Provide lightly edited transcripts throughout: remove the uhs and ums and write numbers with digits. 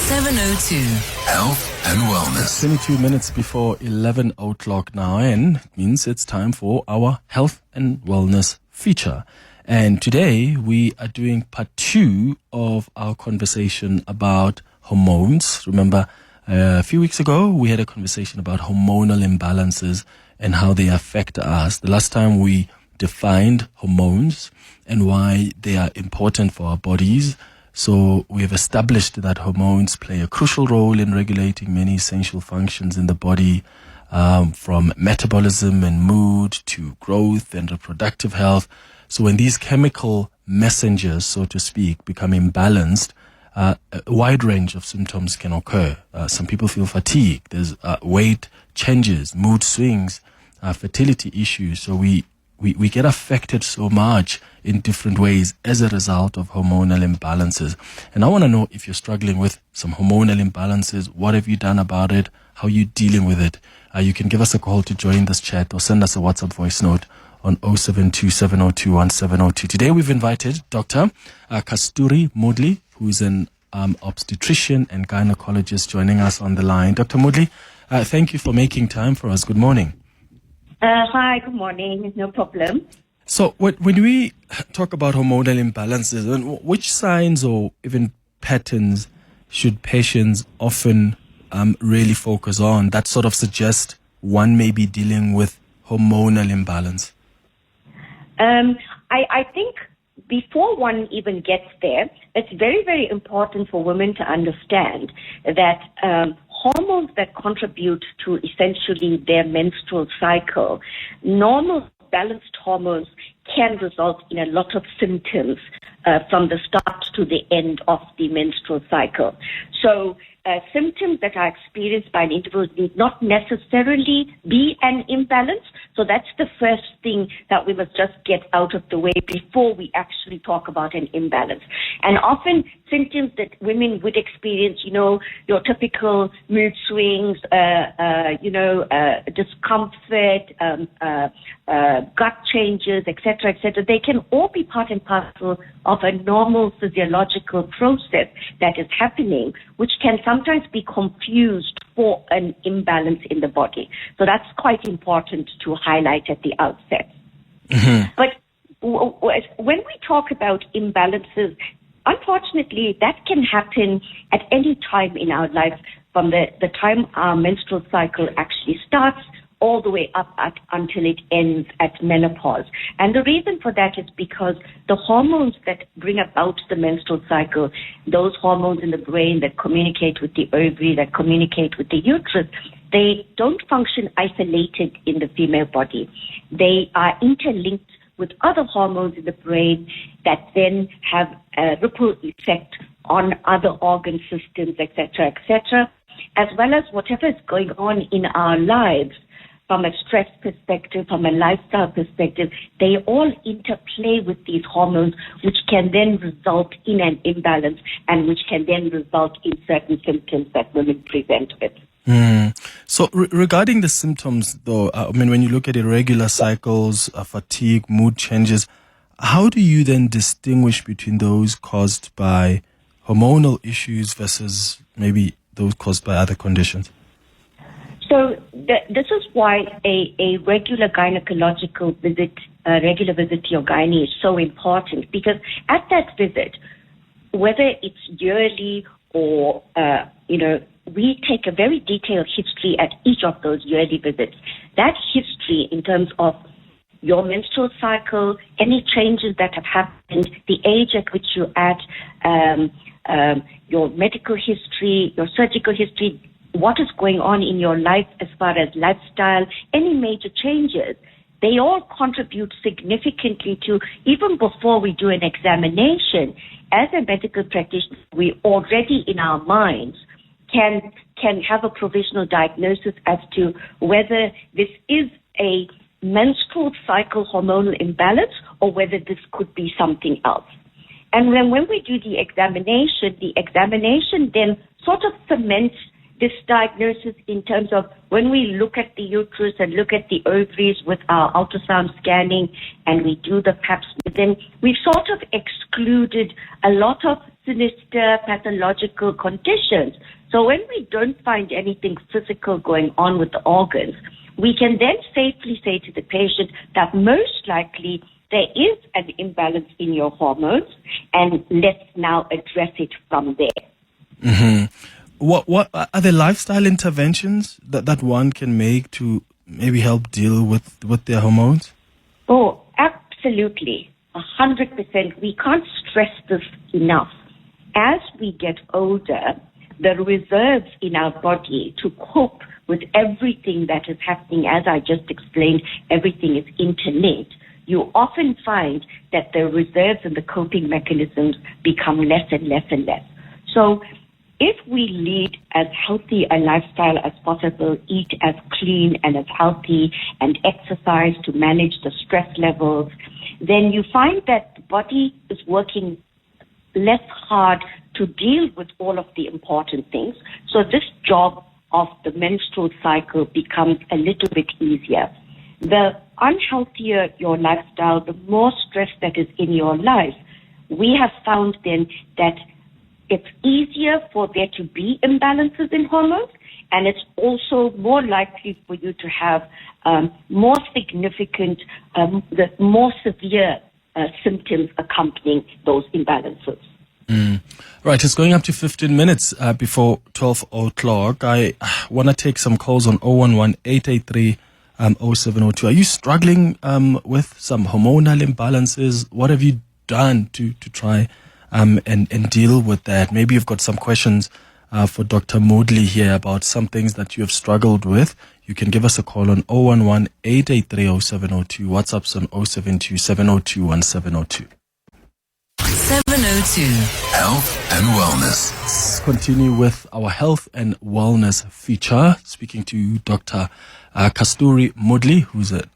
702. Health and wellness. 22 minutes before 11 o'clock now, and it means it's time for our health and wellness feature. And today we are doing part 2 of our conversation about hormones. Remember, a few weeks ago we had a conversation about hormonal imbalances and how they affect us. The last time we defined hormones and why they are important for our bodies. So we have established that hormones play a crucial role in regulating many essential functions in the body, from metabolism and mood to growth and reproductive health. So when these chemical messengers, so to speak, become imbalanced, a wide range of symptoms can occur. Some people feel fatigue. There's weight changes, mood swings, fertility issues. So we get affected so much in different ways as a result of hormonal imbalances. And I want to know if you're struggling with some hormonal imbalances. What have you done about it? How are you dealing with it? You can give us a call to join this chat or send us a WhatsApp voice note on 072-702-1702. Today we've invited Dr. Kasturi Moodley, who's an obstetrician and gynecologist, joining us on the line. Dr. Moodley, thank you for making time for us. Good morning. Hi, good morning. No problem. So when we talk about hormonal imbalances, which signs or even patterns should patients often really focus on that sort of suggest one may be dealing with hormonal imbalance? I think before one even gets there, it's very, very important for women to understand that hormones that contribute to essentially their menstrual cycle, normal balanced hormones can result in a lot of symptoms from the start to the end of the menstrual cycle. So symptoms that are experienced by an individual need not necessarily be an imbalance. So that's the first thing that we must just get out of the way before we actually talk about an imbalance. And often symptoms that women would experience, your typical mood swings, discomfort, gut changes, etc., they can all be part and parcel of a normal physiological process that is happening, which can sometimes be confused for an imbalance in the body. So that's quite important to highlight at the outset. Mm-hmm. But when we talk about imbalances, unfortunately, that can happen at any time in our life, from the time our menstrual cycle actually starts all the way up until it ends at menopause. And the reason for that is because the hormones that bring about the menstrual cycle, those hormones in the brain that communicate with the ovary, that communicate with the uterus, they don't function isolated in the female body. They are interlinked with other hormones in the brain that then have a ripple effect on other organ systems, etc., as well as whatever is going on in our lives. From a stress perspective, from a lifestyle perspective, they all interplay with these hormones, which can then result in an imbalance and which can then result in certain symptoms that women present with. So regarding the symptoms, though, when you look at irregular cycles, fatigue, mood changes, how do you then distinguish between those caused by hormonal issues versus maybe those caused by other conditions? So this is why a regular gynecological visit, a regular visit to your gynae is so important, because at that visit, whether it's yearly or, we take a very detailed history at each of those yearly visits. That history in terms of your menstrual cycle, any changes that have happened, the age at which you're at, your medical history, your surgical history, what is going on in your life as far as lifestyle, any major changes, they all contribute significantly to, even before we do an examination, as a medical practitioner, we already in our minds can have a provisional diagnosis as to whether this is a menstrual cycle hormonal imbalance or whether this could be something else. And when we do the examination then sort of cements this diagnosis in terms of when we look at the uterus and look at the ovaries with our ultrasound scanning and we do the pap smear, then we've sort of excluded a lot of sinister pathological conditions. So when we don't find anything physical going on with the organs, we can then safely say to the patient that most likely there is an imbalance in your hormones, and let's now address it from there. Mm-hmm. What are there lifestyle interventions that one can make to maybe help deal with their hormones? Oh, absolutely. 100%. We can't stress this enough. As we get older, the reserves in our body to cope with everything that is happening, as I just explained, everything is interlinked. You often find that the reserves and the coping mechanisms become less and less and less. So if we lead as healthy a lifestyle as possible, eat as clean and as healthy, and exercise to manage the stress levels, then you find that the body is working less hard to deal with all of the important things. So this job of the menstrual cycle becomes a little bit easier. The unhealthier your lifestyle, the more stress that is in your life, we have found then that it's easier for there to be imbalances in hormones, and it's also more likely for you to have more significant, the more severe symptoms accompanying those imbalances. Right, it's going up to 15 minutes before 12 o'clock. I want to take some calls on 011-883-0702. Are you struggling with some hormonal imbalances? What have you done to try and deal with that? Maybe you've got some questions for Dr. Moodley here about some things that you have struggled with. You can give us a call on 011-883-0702. WhatsApp's on 072-702-1702. 702. Health and Wellness. Let's continue with our health and wellness feature, speaking to Dr. Kasturi Moodley, who's an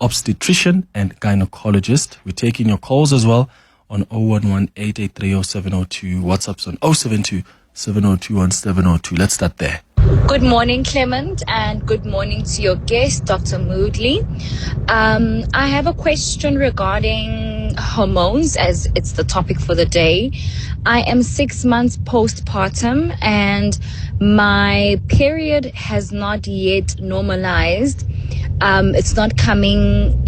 obstetrician and gynecologist. We're taking your calls as well on 011-883-0702. WhatsApp's on 072-702-1702. Let's start there. Good morning, Clement, and good morning to your guest, Dr. Moodley. I have a question regarding hormones, as it's the topic for the day. I am 6 months postpartum, and my period has not yet normalized. It's not coming,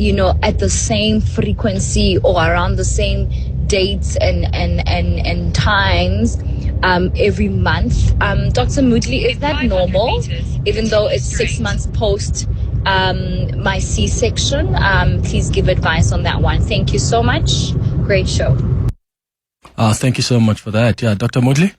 at the same frequency or around the same dates and times every month. Dr. Moodley, is that normal? Even though it's 6 months post my C-section, please give advice on that one. Thank you so much. Great show. Thank you so much for that. Yeah, Dr. Moodley?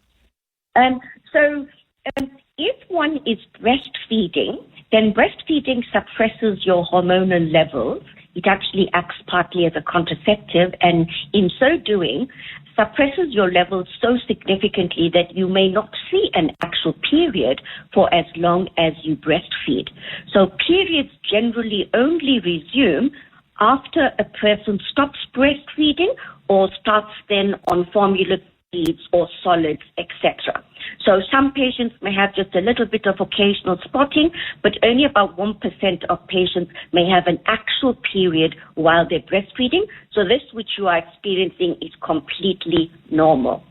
If one is breastfeeding, then breastfeeding suppresses your hormonal levels. It actually acts partly as a contraceptive, and in so doing, suppresses your levels so significantly that you may not see an actual period for as long as you breastfeed. So periods generally only resume after a person stops breastfeeding or starts then on formula feeds or solids, etc. So some patients may have just a little bit of occasional spotting, but only about 1% of patients may have an actual period while they're breastfeeding. So this which you are experiencing is completely normal.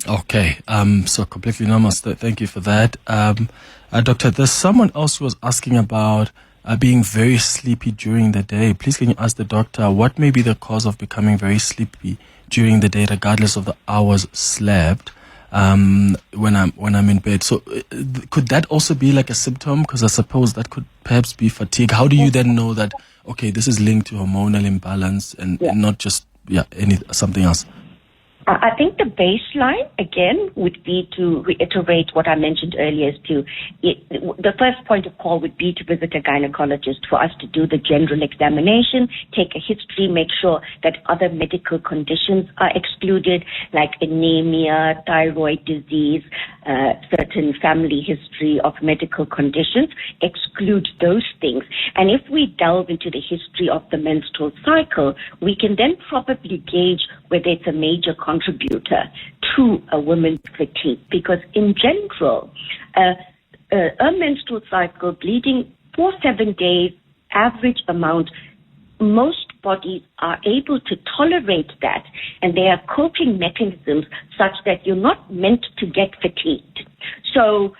Okay, so completely normal. Thank you for that. Doctor, there's someone else who was asking about being very sleepy during the day. Please can you ask the doctor what may be the cause of becoming very sleepy during the day, regardless of the hours slept? When I'm in bed. So could that also be like a symptom? Because I suppose that could perhaps be fatigue. How do you then know that, okay, this is linked to hormonal imbalance and not just something else? I think the baseline, again, would be to reiterate what I mentioned earlier. The first point of call would be to visit a gynecologist for us to do the general examination, take a history, make sure that other medical conditions are excluded, like anemia, thyroid disease, certain family history of medical conditions, exclude those things. And if we delve into the history of the menstrual cycle, we can then probably gauge whether it's a major contributor to a woman's fatigue. Because in general, a menstrual cycle, bleeding for 7 days, average amount, most bodies are able to tolerate that, and they have coping mechanisms such that you're not meant to get fatigued. So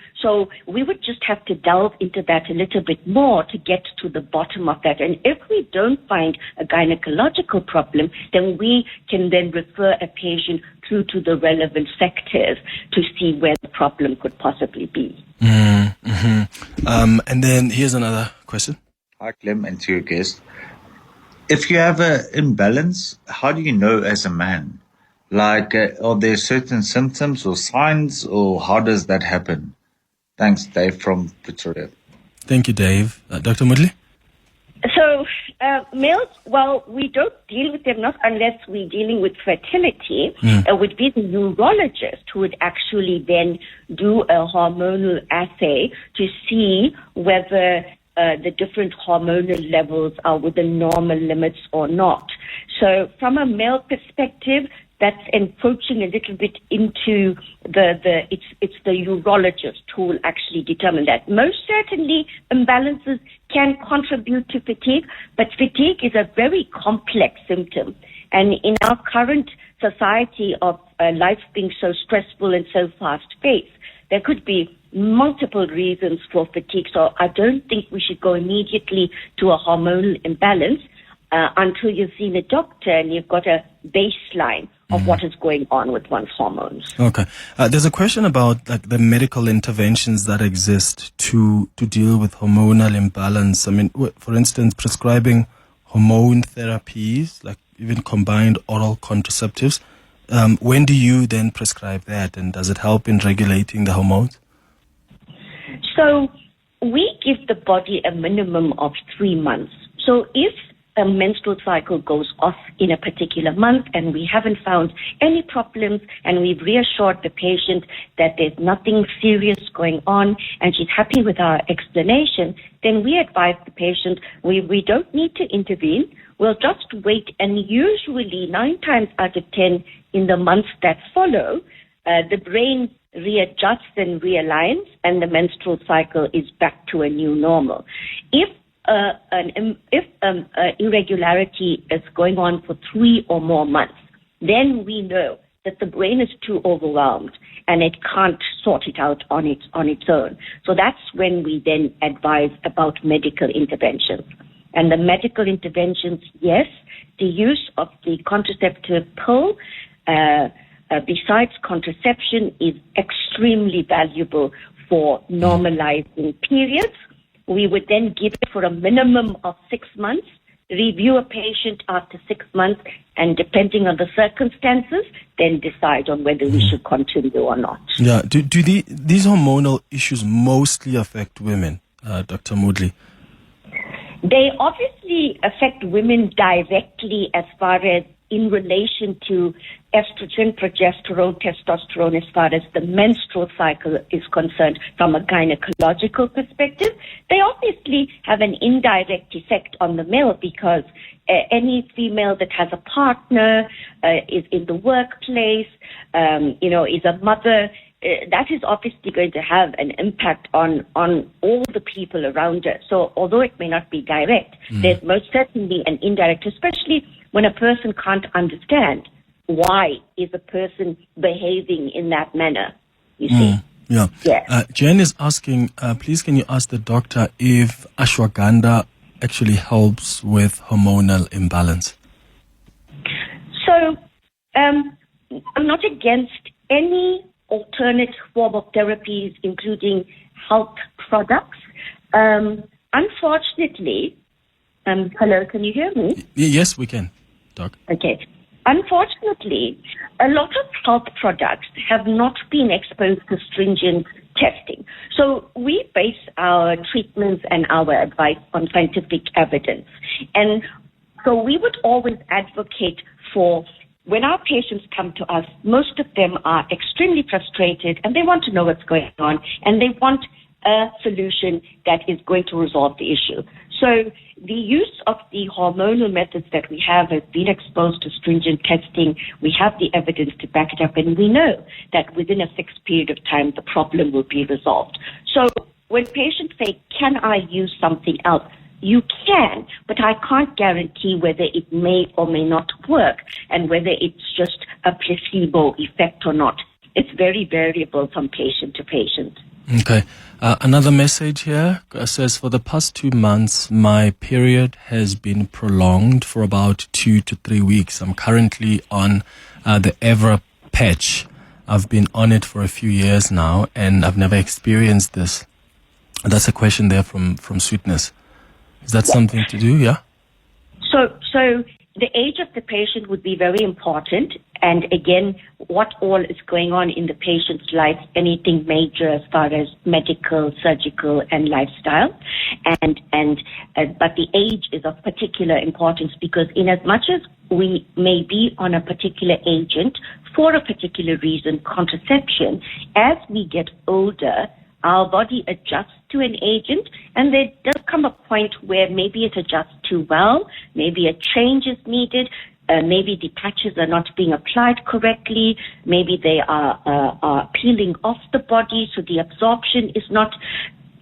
we would just have to delve into that a little bit more to get to the bottom of that. And if we don't find a gynecological problem, then we can then refer a patient through to the relevant sectors to see where the problem could possibly be. And then here's another question. Hi, Clem, and to your guest. If you have an imbalance, how do you know as a man? Like, are there certain symptoms or signs, or how does that happen? Thanks, Dave from Pretoria. Thank you, Dave. Dr. Moodley? So, males, well, we don't deal with them, not unless we're dealing with fertility. It would be the urologist who would actually then do a hormonal assay to see whether the different hormonal levels are within normal limits or not. So from a male perspective, that's encroaching a little bit into it's the urologist who will actually determine that. Most certainly, imbalances can contribute to fatigue, but fatigue is a very complex symptom. And in our current society of life being so stressful and so fast-paced, there could be multiple reasons for fatigue. So I don't think we should go immediately to a hormonal imbalance until you've seen a doctor and you've got a baseline of what is going on with one's hormones. Okay. There's a question about like the medical interventions that exist to deal with hormonal imbalance. I mean, for instance, prescribing hormone therapies, like even combined oral contraceptives. When do you then prescribe that, and does it help in regulating the hormones? So we give the body a minimum of 3 months. So if a menstrual cycle goes off in a particular month and we haven't found any problems and we've reassured the patient that there's nothing serious going on and she's happy with our explanation, then we advise the patient we don't need to intervene. We'll just wait, and usually 9 times out of 10 in the months that follow, the brain readjusts and realigns and the menstrual cycle is back to a new normal. If irregularity is going on for 3 or more months, then we know that the brain is too overwhelmed and it can't sort it out on its own. So that's when we then advise about medical interventions. And the medical interventions, yes, the use of the contraceptive pill, besides contraception, is extremely valuable for normalizing periods. We would then give it for a minimum of 6 months, review a patient after 6 months, and depending on the circumstances, then decide on whether we should continue or not. Yeah. Do these hormonal issues mostly affect women, Dr. Moodley? They obviously affect women directly as far as in relation to estrogen, progesterone, testosterone, as far as the menstrual cycle is concerned from a gynecological perspective. They obviously have an indirect effect on the male because any female that has a partner, is in the workplace, is a mother, that is obviously going to have an impact on all the people around her. So although it may not be direct, there's most certainly an indirect, especially when a person can't understand why is a person behaving in that manner, you see. Yeah. Yeah. Jen is asking, please can you ask the doctor if ashwagandha actually helps with hormonal imbalance? So I'm not against any alternate form of therapies, including health products. Unfortunately, hello, can you hear me? Yes, we can, Doc. Okay. Unfortunately, a lot of health products have not been exposed to stringent testing. So we base our treatments and our advice on scientific evidence. And so we would always advocate for, when our patients come to us, most of them are extremely frustrated and they want to know what's going on and they want a solution that is going to resolve the issue. So the use of the hormonal methods that we have has been exposed to stringent testing. We have the evidence to back it up, and we know that within a fixed period of time, the problem will be resolved. So when patients say, can I use something else? You can, but I can't guarantee whether it may or may not work and whether it's just a placebo effect or not. It's very variable from patient to patient. Okay. Another message here says, for the past 2 months, my period has been prolonged for about 2 to 3 weeks. I'm currently on the Evra patch. I've been on it for a few years now, and I've never experienced this. That's a question there from Sweetness. Is that something to do? Yeah. So the age of the patient would be very important. And again, what all is going on in the patient's life, anything major as far as medical, surgical, and lifestyle. But the age is of particular importance because in as much as we may be on a particular agent for a particular reason, contraception, as we get older, our body adjusts to an agent, and there does come a point where maybe it adjusts too well, maybe a change is needed, maybe the patches are not being applied correctly, maybe they are peeling off the body, so the absorption is not,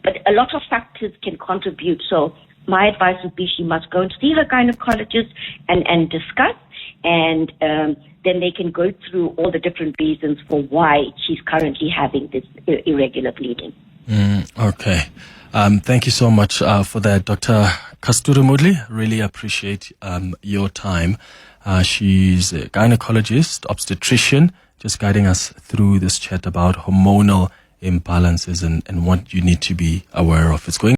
but a lot of factors can contribute. So my advice would be she must go and see her gynecologist and discuss, and then they can go through all the different reasons for why she's currently having this irregular bleeding. Okay. Thank you so much for that, Dr. Kasturi Moodley. Really appreciate your time. She's a gynecologist, obstetrician, just guiding us through this chat about hormonal imbalances and what you need to be aware of. It's going